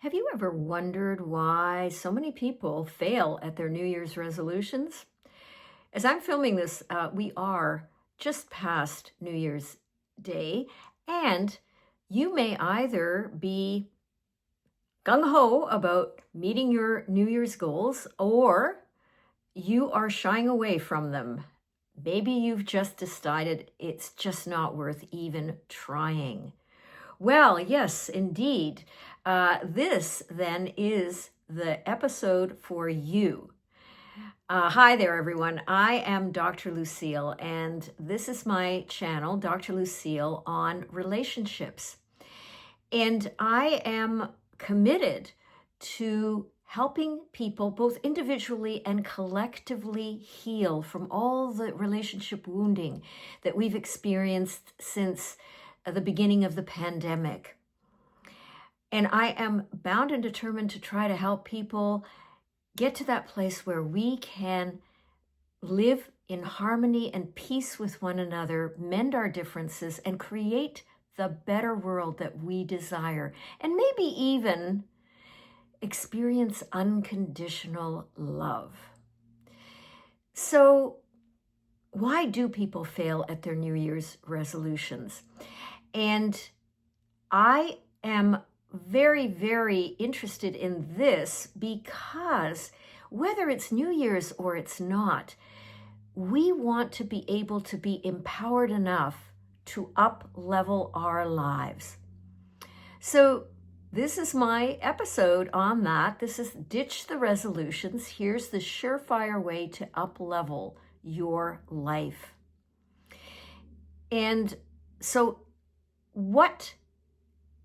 Have you ever wondered why so many people fail at their New Year's resolutions? As I'm filming this, we are just past New Year's Day, and you may either be gung ho about meeting your New Year's goals, or you are shying away from them. Maybe you've just decided it's just not worth even trying. Well, yes, indeed. This then is the episode for you. Hi there, everyone. I am Dr. Lucille, and this is my channel, Dr. Lucille, on relationships. And I am committed to helping people both individually and collectively heal from all the relationship wounding that we've experienced since the beginning of the pandemic. And I am bound and determined to try to help people get to that place where we can live in harmony and peace with one another, mend our differences, and create the better world that we desire, and maybe even experience unconditional love. So, why do people fail at their New Year's resolutions? And I am very, very interested in this because whether it's New Year's or it's not, we want to be able to be empowered enough to up-level our lives. So this is my episode on that. This is Ditch the Resolutions. Here's the surefire way to up-level your life. And so what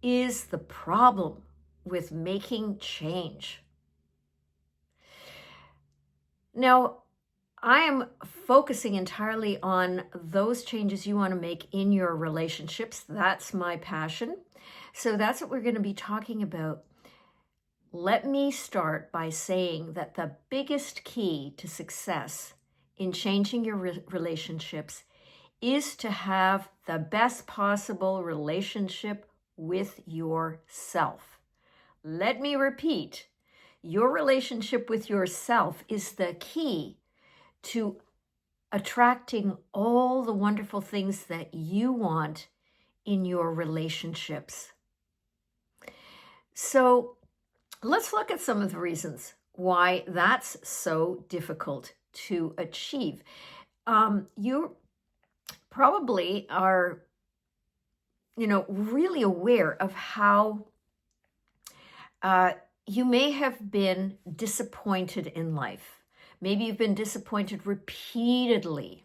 is the problem with making change? Now, I am focusing entirely on those changes you want to make in your relationships. That's my passion. So that's what we're going to be talking about. Let me start by saying that the biggest key to success in changing your relationships is to have the best possible relationship with yourself. Let me repeat, your relationship with yourself is the key to attracting all the wonderful things that you want in your relationships. So let's look at some of the reasons why that's so difficult to achieve. You probably are really aware of how you may have been disappointed in life. Maybe you've been disappointed repeatedly.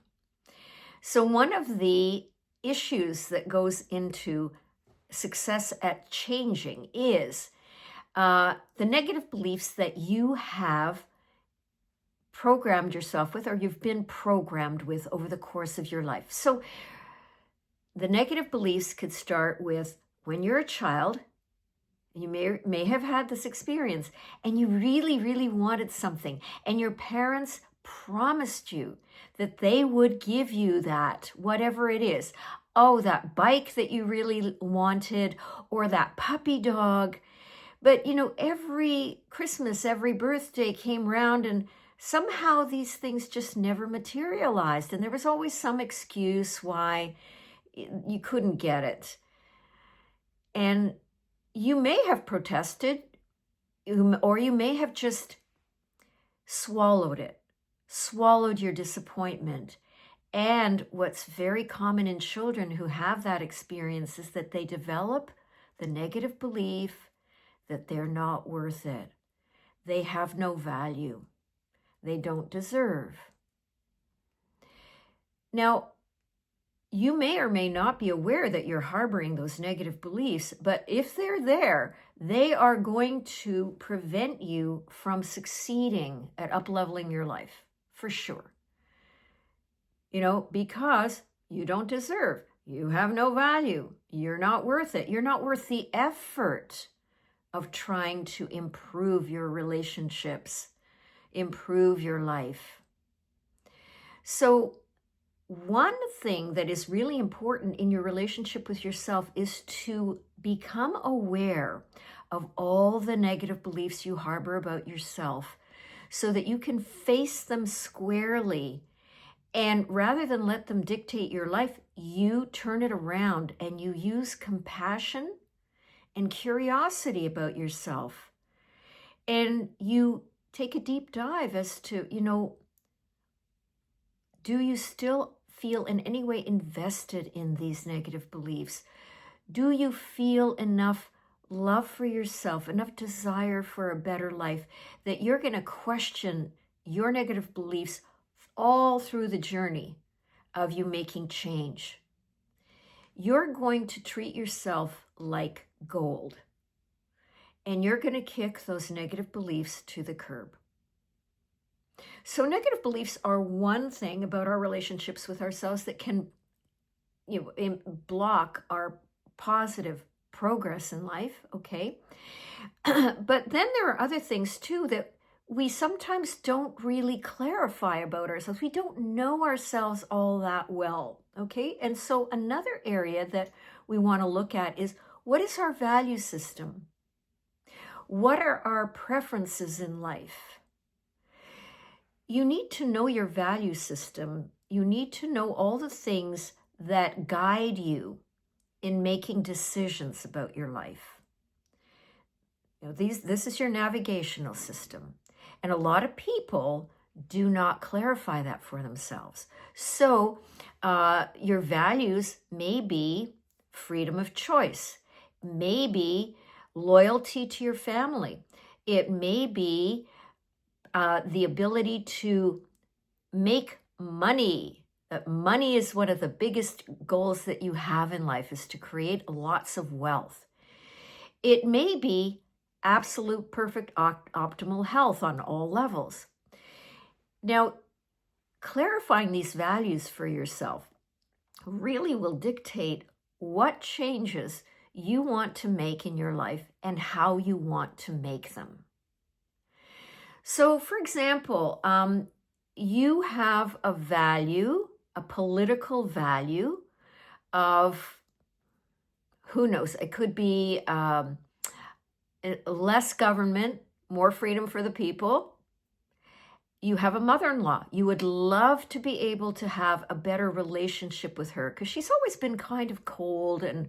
So one of the issues that goes into success at changing is the negative beliefs that you have programmed yourself with, or you've been programmed with over the course of your life. So the negative beliefs could start with when you're a child, you may have had this experience and you really, really wanted something, and your parents promised you that they would give you that, whatever it is. Oh, that bike that you really wanted, or that puppy dog. But, every Christmas, every birthday came round, and somehow these things just never materialized. And there was always some excuse why you couldn't get it. And you may have protested, or you may have just swallowed it, swallowed your disappointment. And what's very common in children who have that experience is that they develop the negative belief that they're not worth it. They have no value. They don't deserve. Now, you may or may not be aware that you're harboring those negative beliefs, but if they're there, they are going to prevent you from succeeding at up-leveling your life, for sure. Because you don't deserve, you have no value, you're not worth it, you're not worth the effort of trying to improve your relationships, improve your life. So one thing that is really important in your relationship with yourself is to become aware of all the negative beliefs you harbor about yourself so that you can face them squarely. And rather than let them dictate your life, you turn it around and you use compassion and curiosity about yourself. And you take a deep dive as to, do you still feel in any way invested in these negative beliefs? Do you feel enough love for yourself, enough desire for a better life that you're going to question your negative beliefs all through the journey of you making change? You're going to treat yourself like gold, and you're going to kick those negative beliefs to the curb. So negative beliefs are one thing about our relationships with ourselves that can block our positive progress in life, okay? But then there are other things too that we sometimes don't really clarify about ourselves. We don't know ourselves all that well, okay? And so another area that we want to look at is, what is our value system? What are our preferences in life? You need to know your value system. You need to know all the things that guide you in making decisions about your life. This is your navigational system. And a lot of people do not clarify that for themselves. So your values may be freedom of choice, maybe loyalty to your family. It may be the ability to make money. Money is one of the biggest goals that you have in life, is to create lots of wealth. It may be absolute perfect optimal health on all levels. Now, clarifying these values for yourself really will dictate what changes you want to make in your life and how you want to make them. So, for example, you have a value, a political value of, who knows, it could be less government, more freedom for the people. You have a mother-in-law. You would love to be able to have a better relationship with her because she's always been kind of cold and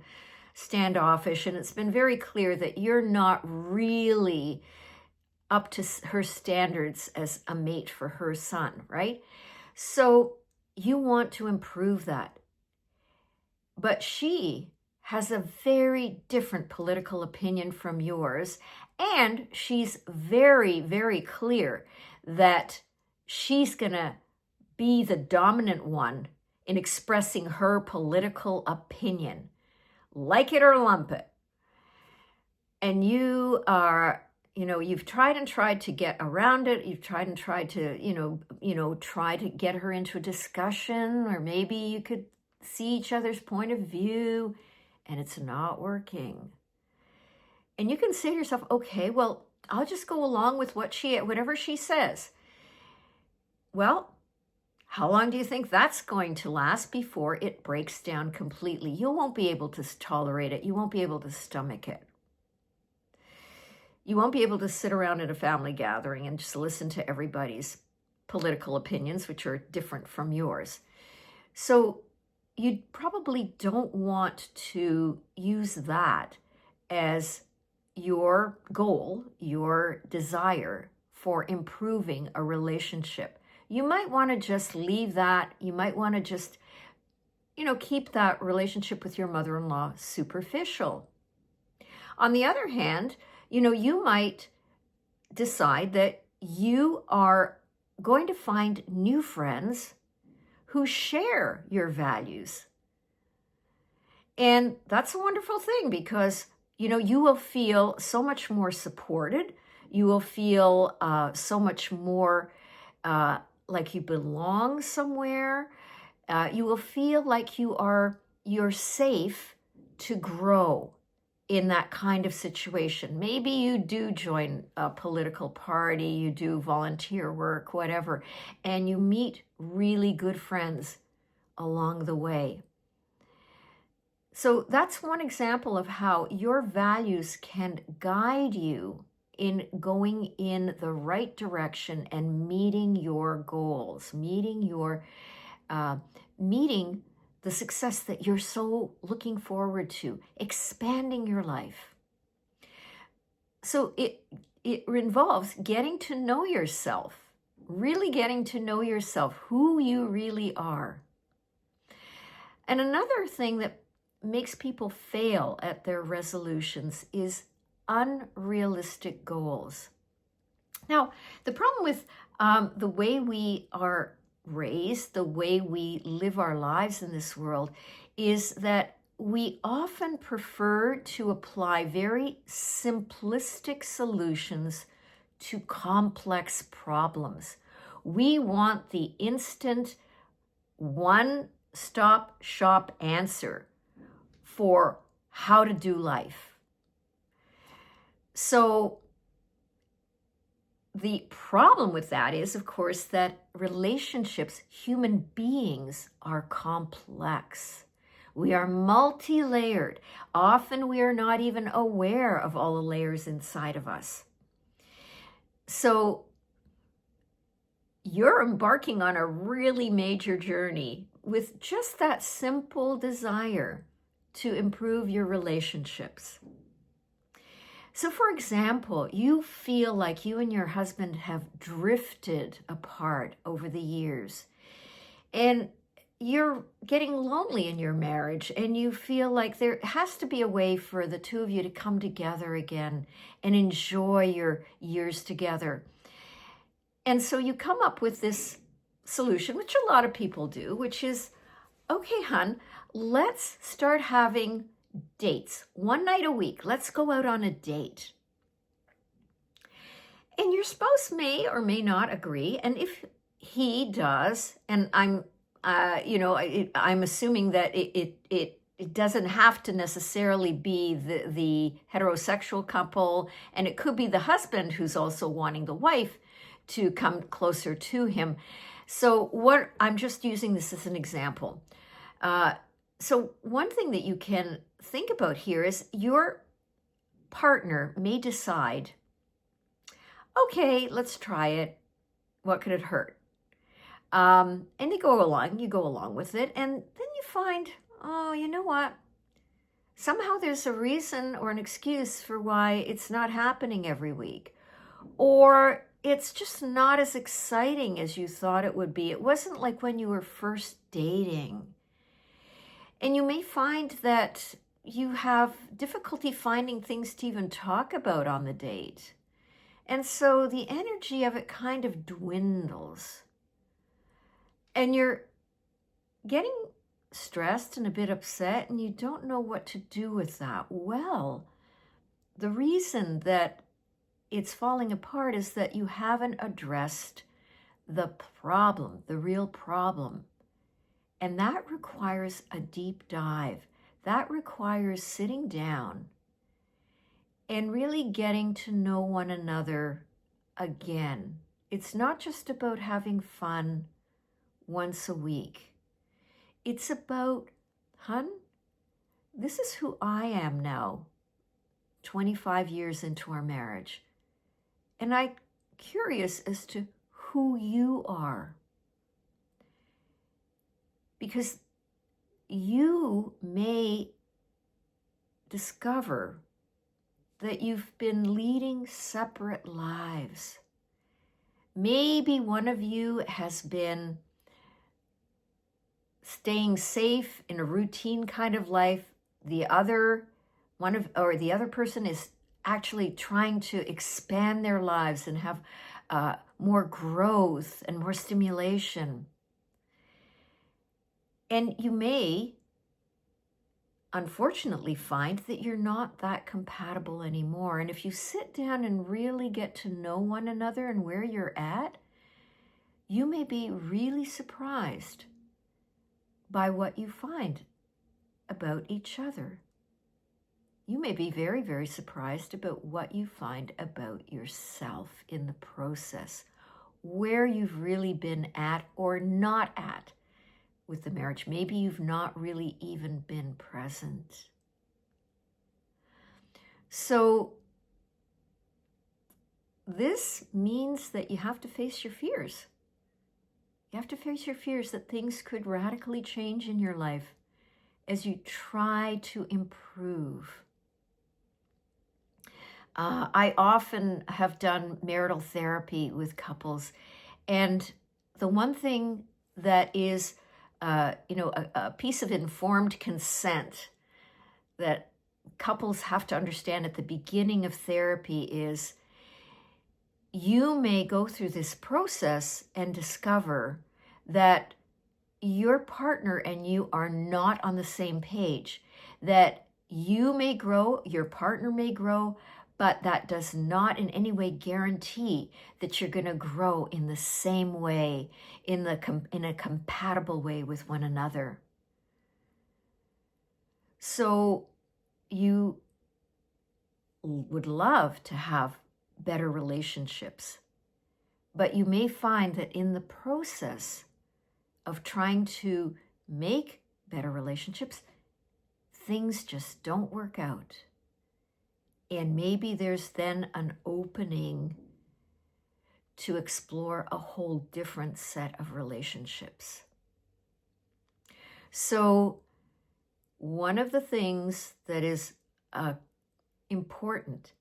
standoffish, and it's been very clear that you're not really up to her standards as a mate for her son, right? So you want to improve that. But she has a very different political opinion from yours, and she's very, very clear that she's going to be the dominant one in expressing her political opinion. Like it or lump it. And you are, you've tried and tried to get around it. You've tried and tried to, try to get her into a discussion, or maybe you could see each other's point of view, and it's not working. And you can say to yourself, okay, well, I'll just go along with whatever she says. Well, how long do you think that's going to last before it breaks down completely? You won't be able to tolerate it. You won't be able to stomach it. You won't be able to sit around at a family gathering and just listen to everybody's political opinions, which are different from yours. So you probably don't want to use that as your goal, your desire for improving a relationship. You might want to just leave that. You might want to just, keep that relationship with your mother-in-law superficial. On the other hand, you might decide that you are going to find new friends who share your values. And that's a wonderful thing because, you will feel so much more supported. You will feel so much more like you belong somewhere. You will feel like you're safe to grow in that kind of situation. Maybe you do join a political party, you do volunteer work, whatever, and you meet really good friends along the way. So that's one example of how your values can guide you in going in the right direction and meeting your goals, uh, meeting the success that you're so looking forward to, expanding your life. So it involves getting to know yourself, really getting to know yourself, who you really are. And another thing that makes people fail at their resolutions is unrealistic goals. Now, the problem with the way we are raised, the way we live our lives in this world, is that we often prefer to apply very simplistic solutions to complex problems. We want the instant one-stop shop answer for how to do life. So the problem with that is, of course, that relationships, human beings, are complex. We are multi-layered. Often we are not even aware of all the layers inside of us. So you're embarking on a really major journey with just that simple desire to improve your relationships. So, for example, you feel like you and your husband have drifted apart over the years, and you're getting lonely in your marriage, and you feel like there has to be a way for the two of you to come together again and enjoy your years together. And so you come up with this solution, which a lot of people do, which is, okay, hon, let's start having dates. One night a week. Let's go out on a date. And your spouse may or may not agree. And if he does, and I'm assuming that it doesn't have to necessarily be the heterosexual couple, and it could be the husband who's also wanting the wife to come closer to him. So I'm just using this as an example. So one thing that you can think about here is your partner may decide, okay, let's try it. What could it hurt? And you go along with it. And then you find, oh, you know what? Somehow there's a reason or an excuse for why it's not happening every week. Or it's just not as exciting as you thought it would be. It wasn't like when you were first dating. And you may find that you have difficulty finding things to even talk about on the date. And so the energy of it kind of dwindles. And you're getting stressed and a bit upset, and you don't know what to do with that. Well, the reason that it's falling apart is that you haven't addressed the problem, the real problem. And that requires a deep dive. That requires sitting down and really getting to know one another again. It's not just about having fun once a week. It's about, hun, this is who I am now, 25 years into our marriage. And I'm curious as to who you are. Because you may discover that you've been leading separate lives. Maybe one of you has been staying safe in a routine kind of life. The other person is actually trying to expand their lives and have more growth and more stimulation. And you may, unfortunately, find that you're not that compatible anymore. And if you sit down and really get to know one another and where you're at, you may be really surprised by what you find about each other. You may be very, very surprised about what you find about yourself in the process, where you've really been at or not at with the marriage. Maybe you've not really even been present. So this means that you have to face your fears. You have to face your fears that things could radically change in your life as you try to improve. I often have done marital therapy with couples, and the one thing that is, a piece of informed consent that couples have to understand at the beginning of therapy is you may go through this process and discover that your partner and you are not on the same page, that you may grow, your partner may grow, but that does not in any way guarantee that you're going to grow in the same way, in a compatible way with one another. So you would love to have better relationships, but you may find that in the process of trying to make better relationships, things just don't work out. And maybe there's then an opening to explore a whole different set of relationships. So one of the things that is important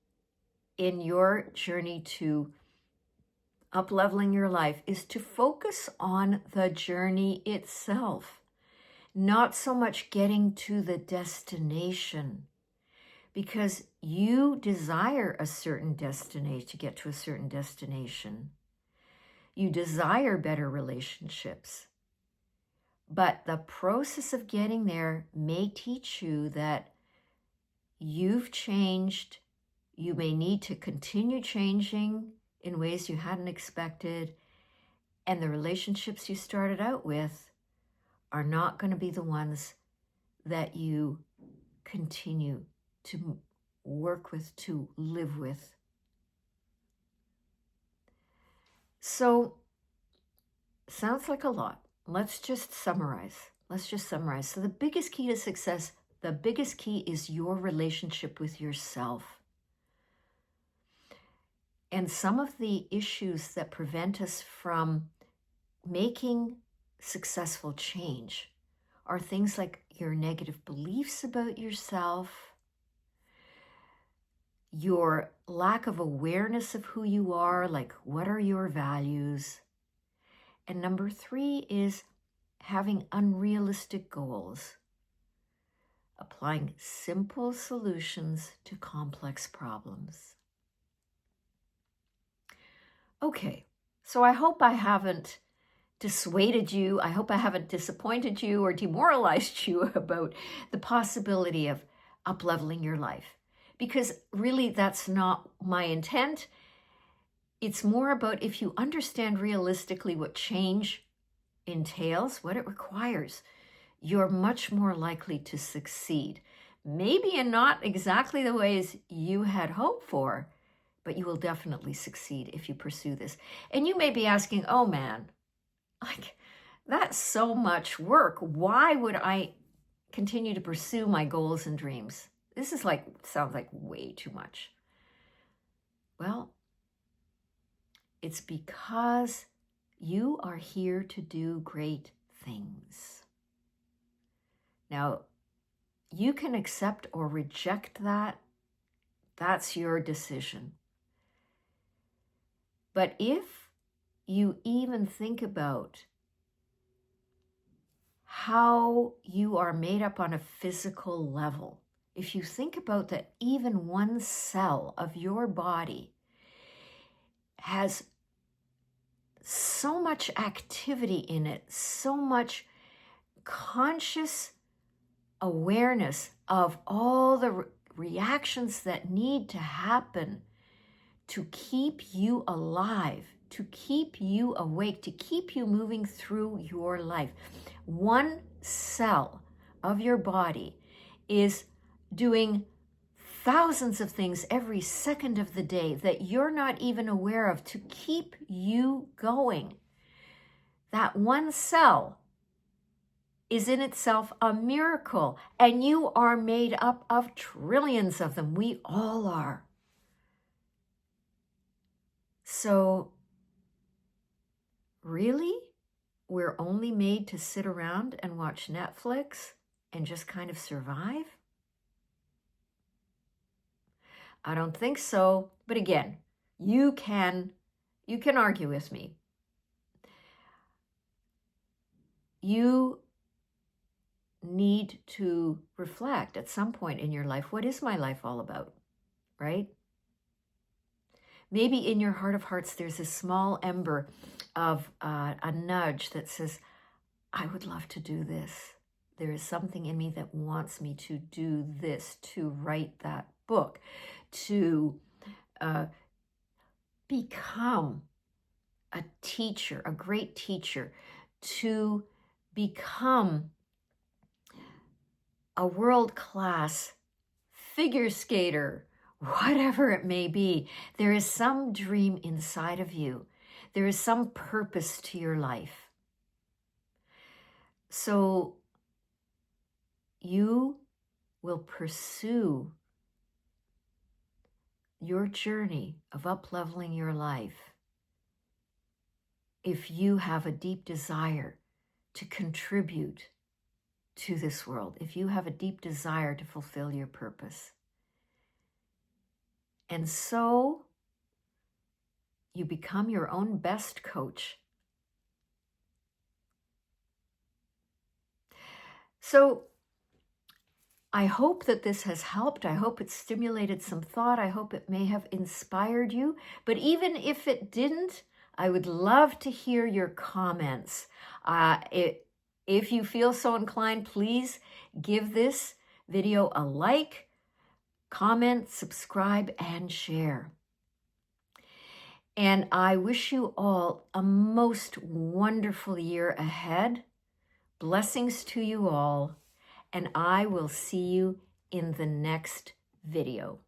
in your journey to up-leveling your life is to focus on the journey itself, not so much getting to the destination, because you desire a certain destination, to get to a certain destination. You desire better relationships. But the process of getting there may teach you that you've changed. You may need to continue changing in ways you hadn't expected. And the relationships you started out with are not going to be the ones that you continue to work with, to live with. So, sounds like a lot. Let's just summarize. So the biggest key to success, the biggest key is your relationship with yourself. And some of the issues that prevent us from making successful change are things like your negative beliefs about yourself, your lack of awareness of who you are, like what are your values? And number 3 is having unrealistic goals, applying simple solutions to complex problems. Okay, so I hope I haven't dissuaded you. I hope I haven't disappointed you or demoralized you about the possibility of up-leveling your life. Because really, that's not my intent. It's more about if you understand realistically what change entails, what it requires, you're much more likely to succeed. Maybe in not exactly the ways you had hoped for, but you will definitely succeed if you pursue this. And you may be asking, oh man, like that's so much work. Why would I continue to pursue my goals and dreams? This is sounds like way too much. Well, it's because you are here to do great things. Now, you can accept or reject that. That's your decision. But if you even think about how you are made up on a physical level, if you think about that even one cell of your body has so much activity in it, so much conscious awareness of all the reactions that need to happen to keep you alive, to keep you awake, to keep you moving through your life. One cell of your body is doing thousands of things every second of the day that you're not even aware of to keep you going. That one cell is in itself a miracle, and you are made up of trillions of them. We all are. So, really, we're only made to sit around and watch Netflix and just kind of survive? I don't think so. But again, you can argue with me. You need to reflect at some point in your life, what is my life all about, right? Maybe in your heart of hearts, there's a small ember of a nudge that says, I would love to do this. There is something in me that wants me to do this, to write that book, to become a teacher, a great teacher, to become a world-class figure skater, whatever it may be. There is some dream inside of you. There is some purpose to your life. So you will pursue your journey of upleveling your life if you have a deep desire to contribute to this world, if you have a deep desire to fulfill your purpose. And so you become your own best coach. So I hope that this has helped. I hope it stimulated some thought. I hope it may have inspired you. But even if it didn't, I would love to hear your comments. If you feel so inclined, please give this video a like, comment, subscribe, and share. And I wish you all a most wonderful year ahead. Blessings to you all, and I will see you in the next video.